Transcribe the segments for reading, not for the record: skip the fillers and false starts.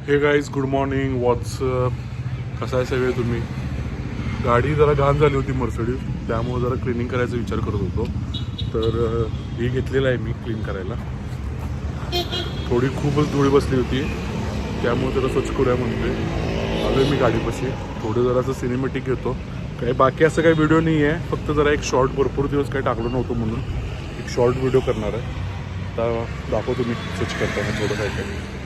हे guys good morning WhatsApp. कसा आहे सगळे तुम्ही? गाडी जरा घाण झाली होती मर्सिडीज, त्यामुळे जरा क्लिनिंग करायचा विचार करत होतो. तर ही घेतलेलं आहे मी क्लीन करायला. थोडी खूपच धूळ बसली होती, त्यामुळे त्याला स्वच्छ करूया म्हणते. आलो मी गाडीपाशी. थोडं जरासं सिनेमॅटिक घेतो. काही बाकी असं काही व्हिडिओ नाही आहे, फक्त जरा एक शॉर्ट, भरपूर दिवस काही टाकलो नव्हतं म्हणून एक शॉर्ट व्हिडिओ करणार आहे. आता दाखवतो मी स्वच्छ करताना थोडं काय काय.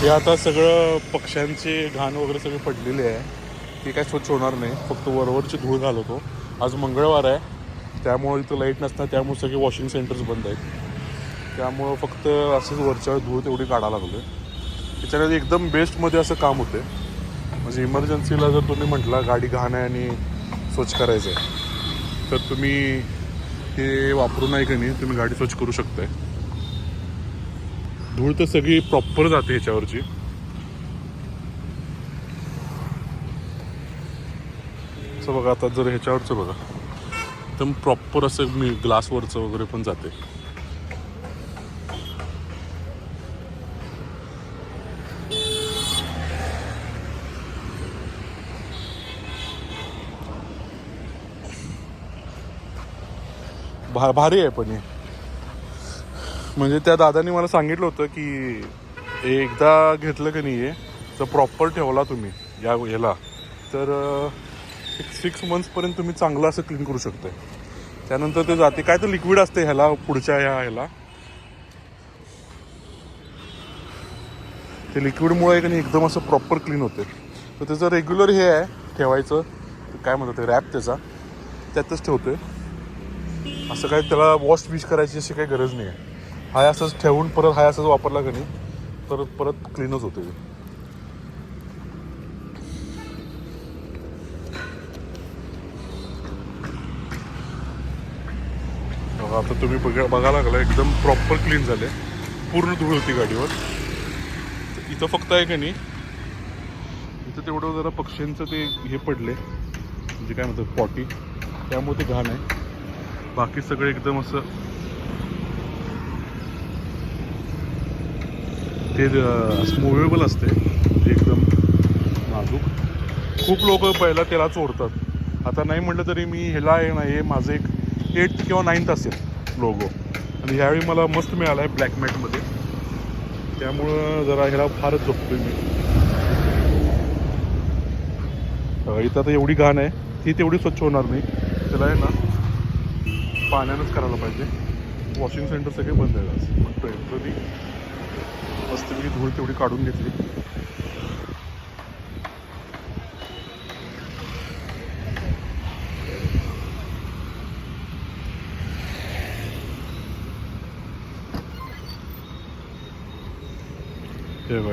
हे आता सगळं पक्ष्यांचे घाण वगैरे सगळे पडलेले आहे. ती काय स्वच्छ होणार नाही, फक्त वरवरची धूळ घालवतो. आज मंगळवार आहे, त्यामुळे इथं लाईट नसतात, त्यामुळे सगळे वॉशिंग सेंटर्स बंद आहेत. त्यामुळं फक्त असंच वरच्यावर धूळ तेवढी काढायला लागलो. त्याच्यामध्ये एकदम बेस्टमध्ये असं काम होते. म्हणजे इमर्जन्सीला जर तुम्ही म्हटला गाडी घाण आहे आणि स्वच्छ करायचं आहे, तर तुम्ही हे वापरून नाही का नाही तुम्ही गाडी स्वच्छ करू शकताय. धूळ तर सगळी प्रॉपर जाते ह्याच्यावरची. असं बघा, आता जर ह्याच्यावरचं बघा एकदम प्रॉपर असं मी ग्लासवरचं वगैरे पण जाते. भारी आहे पण हे. म्हणजे त्या दादांनी मला सांगितलं होतं की एकदा घेतलं की नाही आहे तर प्रॉपर ठेवला तुम्ही ह्याला, तर एक 6 मंथ्सपर्यंत तुम्ही चांगलं असं क्लीन करू शकताय. त्यानंतर ते जाते काय तर लिक्विड असते ह्याला, पुढच्या ह्याला ते लिक्विडमुळे की नाही एकदम असं प्रॉपर क्लीन होते. तर त्याचं रेग्युलर हे आहे ठेवायचं, काय म्हणतात ते रॅप त्याचा, त्यातच ठेवतोय. असं काय त्याला वॉश विश करायची अशी काही गरज नाही आहे. हाय असंच ठेवून परत हाय असंच वापरला का नाही तर परत क्लीनच होते. आता तुम्ही बघायला लागला एकदम प्रॉपर क्लीन झाले. पूर्ण धूळ होती गाडीवर. इथं फक्त आहे का नाही, इथं तेवढं जरा पक्ष्यांचं ते हे पडले, म्हणजे काय म्हणतात पॉटी, त्यामुळे ते घाण आहे. बाकी सगळं एकदम असं ते मुव्हेबल असते, ते एकदम नाजूक. खूप लोक पहिला त्याला चोरतात. आता नाही म्हटलं तरी मी ह्याला आहे ना, हे माझं एक 8th किंवा 9th असेल लोगो, आणि ह्यावेळी मला मस्त मिळाला आहे ब्लॅक मॅटमध्ये, त्यामुळं जरा ह्याला फारच जपतोय मी. इथं आता एवढी घाण आहे, ती तेवढी स्वच्छ होणार नाही. त्याला आहे ना पाण्यानंच करायला पाहिजे. वॉशिंग सेंटर सगळे बंद आहे आज म्हणतोय. कधी मस्तपैकी धूळ तेवढी काढून घेतली.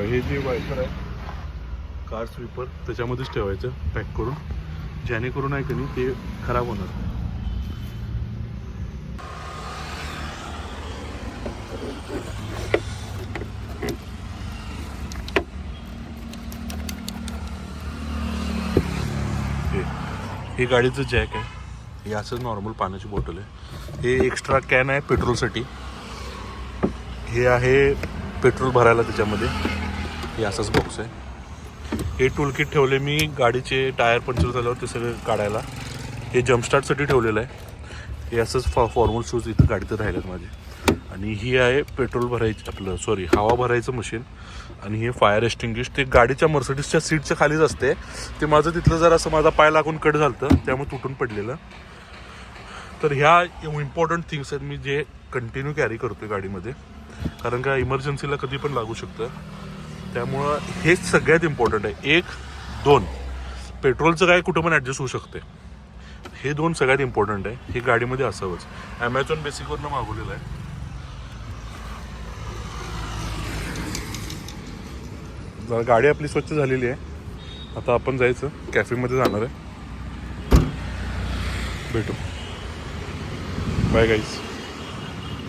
हे जे वायपर आहे कार स्वीपर, त्याच्यामध्येच ठेवायचं पॅक करून, जेणेकरून आहे की नाही ते खराब होणार. हे गाडीचं जॅक आहे, हे असंच नॉर्मल पाण्याची बॉटल आहे. हे एक्स्ट्रा कॅन आहे पेट्रोलसाठी. हे आहे पेट्रोल भरायला त्याच्यामध्ये. हे असंच बॉक्स आहे. हे टूल किट ठेवले मी गाडीचे टायर पंक्चर झाल्यावर ते सगळं काढायला. हे जम्पस्टार्टसाठी ठेवलेलं आहे. हे असंच फॉर्मल शूज इथं गाडीत राहिलेत माझे. आणि ही आहे पेट्रोल भरायची, हवा भरायचं मशीन. आणि हे फायर एक्सटिंग्विश, ते गाडीच्या मर्सिडीजच्या सीटच्या खालीच असते. ते माझं तिथलं जरा असं माझा पाय लागून कट झालं, त्यामुळे तुटून पडलेलं. तर ह्या इम्पॉर्टंट थिंग्स आहेत मी जे कंटिन्यू कॅरी करतोय गाडीमध्ये, कारण का इमर्जन्सीला कधी पण लागू शकतं. त्यामुळं हेच सगळ्यात इम्पॉर्टंट आहे. 1, 2 पेट्रोलचं काय कुठं पण ॲडजस्ट होऊ शकते. हे दोन सगळ्यात इम्पॉर्टंट आहे, हे गाडीमध्ये असावंच. ॲमेझॉन बेसिकवरनं मागवलेलं आहे. जरा गाडी आपली स्वच्छ झालेली आहे. आता आपण जायचं कॅफेमध्ये जाणार आहे. भेटू. Bye guys.